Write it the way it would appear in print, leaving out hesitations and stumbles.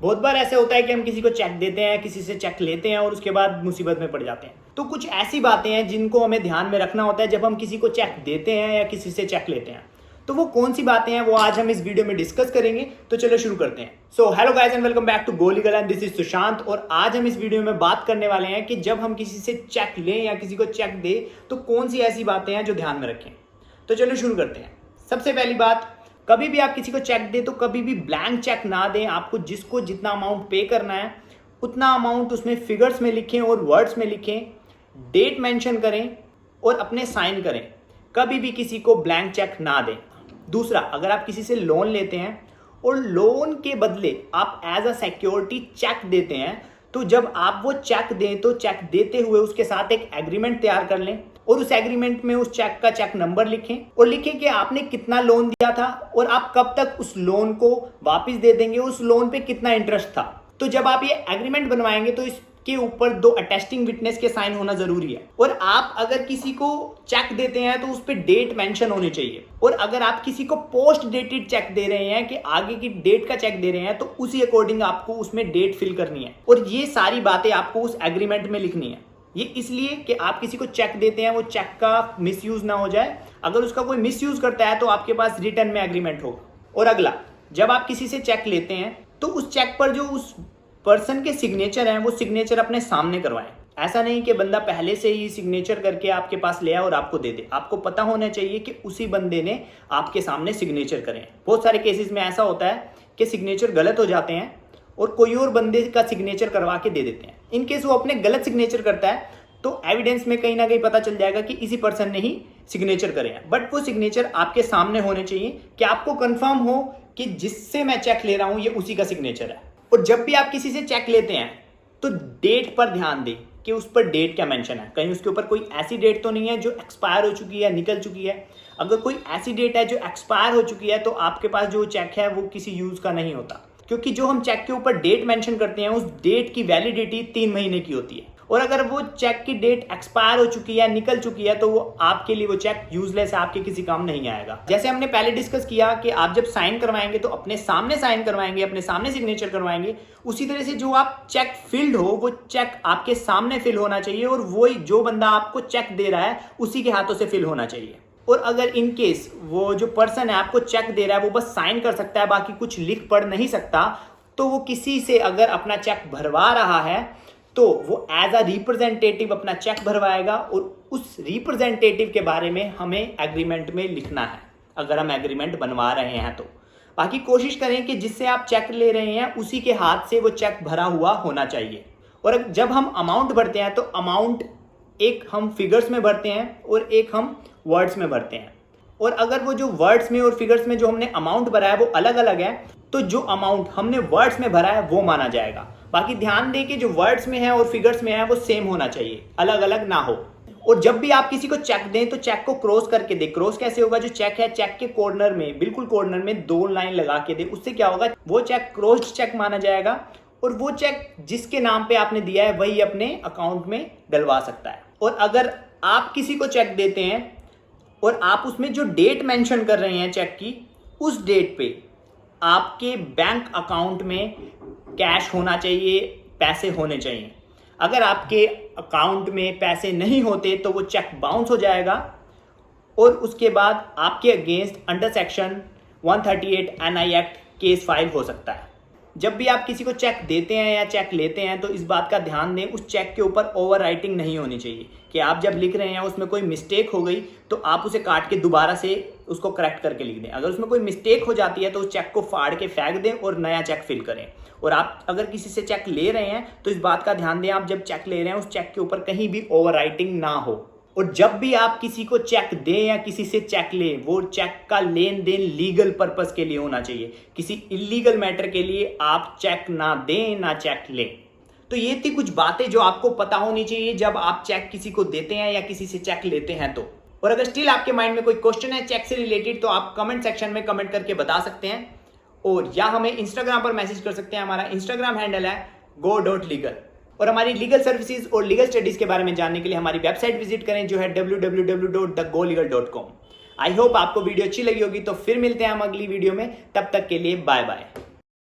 बहुत बार ऐसे होता है कि हम किसी को चेक देते हैं, किसी से चेक लेते हैं और उसके बाद मुसीबत में पड़ जाते हैं। तो कुछ ऐसी बातें हैं जिनको हमें ध्यान में रखना होता है जब हम किसी को चेक देते हैं या किसी से चेक लेते हैं। तो वो कौन सी बातें हैं वो आज हम इस वीडियो में डिस्कस करेंगे। तो चलो शुरू करते हैं। So hello guys and welcome back to Go Legal and this is Sushant. और आज हम इस वीडियो में बात करने वाले हैं कि जब हम किसी से चेक लें या किसी को चेक दे तो कौन सी ऐसी बातें हैं जो ध्यान में रखें। तो चलो शुरू करते हैं। सबसे पहली बात, कभी भी आप किसी को चेक दें तो कभी भी ब्लैंक चेक ना दें। आपको जिसको जितना अमाउंट पे करना है उतना अमाउंट उसमें फिगर्स में लिखें और वर्ड्स में लिखें, डेट मेंशन करें और अपने साइन करें। कभी भी किसी को ब्लैंक चेक ना दें। दूसरा, अगर आप किसी से लोन लेते हैं और लोन के बदले आप एज अ सिक्योरिटी चेक देते हैं तो जब आप वो चेक दें तो चेक देते हुए उसके साथ एक एग्रीमेंट तैयार कर लें और उस एग्रीमेंट में उस चेक का चेक नंबर लिखें और लिखें कि आपने कितना लोन दिया था और आप कब तक उस लोन को वापस दे देंगे, उस लोन पे कितना इंटरेस्ट था। तो जब आप ये एग्रीमेंट बनवाएंगे तो इसके ऊपर 2 अटेस्टिंग विटनेस के साइन होना जरूरी है। और आप अगर किसी को चेक देते हैं तो उस पर डेट मेंशन होनी चाहिए। और अगर आप किसी को पोस्ट डेटेड चेक दे रहे हैं कि आगे की डेट का चेक दे रहे हैं तो उसी अकॉर्डिंग आपको उसमें डेट फिल करनी है और ये सारी बातें आपको उस एग्रीमेंट में लिखनी है। ये इसलिए कि आप किसी को चेक देते हैं वो चेक का मिसयूज ना हो जाए। अगर उसका कोई मिसयूज करता है तो आपके पास रिटर्न में एग्रीमेंट होगा। और अगला, जब आप किसी से चेक लेते हैं तो उस चेक पर जो उस पर्सन के सिग्नेचर हैं वो सिग्नेचर अपने सामने करवाएं। ऐसा नहीं कि बंदा पहले से ही सिग्नेचर करके आपके पास ले आए और आपको दे दे। आपको पता होना चाहिए कि उसी बंदे ने आपके सामने सिग्नेचर करें। बहुत सारे केसेस में ऐसा होता है कि सिग्नेचर गलत हो जाते हैं और कोई और बंदे का सिग्नेचर करवा के दे देते हैं। इन केस वो अपने गलत सिग्नेचर करता है तो एविडेंस में कहीं ना कहीं पता चल जाएगा कि इसी पर्सन ने ही सिग्नेचर करे हैं। बट वो सिग्नेचर आपके सामने होने चाहिए कि आपको कंफर्म हो कि जिससे मैं चेक ले रहा हूं ये उसी का सिग्नेचर है। और जब भी आप किसी से चेक लेते हैं तो डेट पर ध्यान दें कि उस पर डेट क्या मेंशन है। कहीं उसके ऊपर कोई ऐसी डेट तो नहीं है जो एक्सपायर हो चुकी है, निकल चुकी है। अगर कोई ऐसी डेट है जो एक्सपायर हो चुकी है तो आपके पास जो चेक है वो किसी यूज का नहीं होता, क्योंकि जो हम चेक के ऊपर डेट मेंशन करते हैं उस डेट की वैलिडिटी 3 महीने की होती है। और अगर वो चेक की डेट एक्सपायर हो चुकी है, निकल चुकी है, तो वो आपके लिए वो चेक यूजलेस है, आपके किसी काम नहीं आएगा। जैसे हमने पहले डिस्कस किया कि आप जब साइन करवाएंगे तो अपने सामने साइन करवाएंगे, अपने सामने सिग्नेचर करवाएंगे। उसी तरह से जो आप चेक फिल्ड हो वो चेक आपके सामने फिल होना चाहिए और वही जो बंदा आपको चेक दे रहा है उसी के हाथों से फिल होना चाहिए। और अगर इन केस वो जो पर्सन है आपको चेक दे रहा है वो बस साइन कर सकता है, बाकी कुछ लिख पढ़ नहीं सकता, तो वो किसी से अगर अपना चेक भरवा रहा है तो वो एज अ रिप्रेजेंटेटिव अपना चेक भरवाएगा और उस रिप्रेजेंटेटिव के बारे में हमें एग्रीमेंट में लिखना है अगर हम एग्रीमेंट बनवा रहे हैं तो। बाकी कोशिश करें कि जिससे आप चेक ले रहे हैं उसी के हाथ से वो चेक भरा हुआ होना चाहिए। और जब हम अमाउंट भरते हैं तो अमाउंट एक हम फिगर्स में भरते हैं और एक हम वर्ड्स में भरते हैं। और अगर वो जो वर्ड्स में और फिगर्स में जो हमने अमाउंट भरा है वो अलग अलग है तो जो अमाउंट हमने वर्ड्स में भरा है वो माना जाएगा। बाकी ध्यान दें कि जो वर्ड्स में है और फिगर्स में है वो सेम होना चाहिए, अलग अलग ना हो। और जब भी आप किसी को चेक दें तो चेक को क्रॉस करके दें। क्रॉस कैसे होगा? जो चेक है चेक के कॉर्नर में, बिल्कुल कॉर्नर में 2 लाइन लगा के दें। उससे क्या होगा, वो चेक क्रॉस्ड चेक माना जाएगा और वो चेक जिसके नाम पे आपने दिया है वही अपने अकाउंट में डलवा सकता है। और अगर आप किसी को चेक देते हैं और आप उसमें जो डेट मेंशन कर रहे हैं चेक की, उस डेट पे आपके बैंक अकाउंट में कैश होना चाहिए, पैसे होने चाहिए। अगर आपके अकाउंट में पैसे नहीं होते तो वो चेक बाउंस हो जाएगा और उसके बाद आपके against under section 138 NI act case file हो सकता है। जब भी आप किसी को चेक देते हैं या चेक लेते हैं तो इस बात का ध्यान दें उस चेक के ऊपर ओवर राइटिंग नहीं होनी चाहिए कि आप जब लिख रहे हैं उसमें कोई मिस्टेक हो गई तो आप उसे काट के दोबारा से उसको करेक्ट करके लिख दें। अगर उसमें कोई मिस्टेक हो जाती है तो उस चेक को फाड़ के फेंक दें और नया चेक फिल करें। और आप अगर किसी से चेक ले रहे हैं तो इस बात का ध्यान दें आप जब चेक ले रहे हैं उस चेक के ऊपर कहीं भी ओवर राइटिंग ना हो। और जब भी आप किसी को चेक दें या किसी से चेक लें वो चेक का लेन देन लीगल पर्पस के लिए होना चाहिए। किसी इलीगल मैटर के लिए आप चेक ना दें ना चेक लें। तो ये थी कुछ बातें जो आपको पता होनी चाहिए जब आप चेक किसी को देते हैं या किसी से चेक लेते हैं तो। और अगर स्टिल आपके माइंड में कोई क्वेश्चन है चेक से रिलेटेड तो आप कमेंट सेक्शन में कमेंट करके बता सकते हैं और या हमें इंस्टाग्राम पर मैसेज कर सकते हैं। हमारा इंस्टाग्राम हैंडल है go.legal। और हमारी लीगल सर्विसेज और लीगल स्टडीज के बारे में जानने के लिए हमारी वेबसाइट विजिट करें जो है www.thegolegal.com। आई होप आपको वीडियो अच्छी लगी होगी। तो फिर मिलते हैं हम अगली वीडियो में, तब तक के लिए बाय बाय।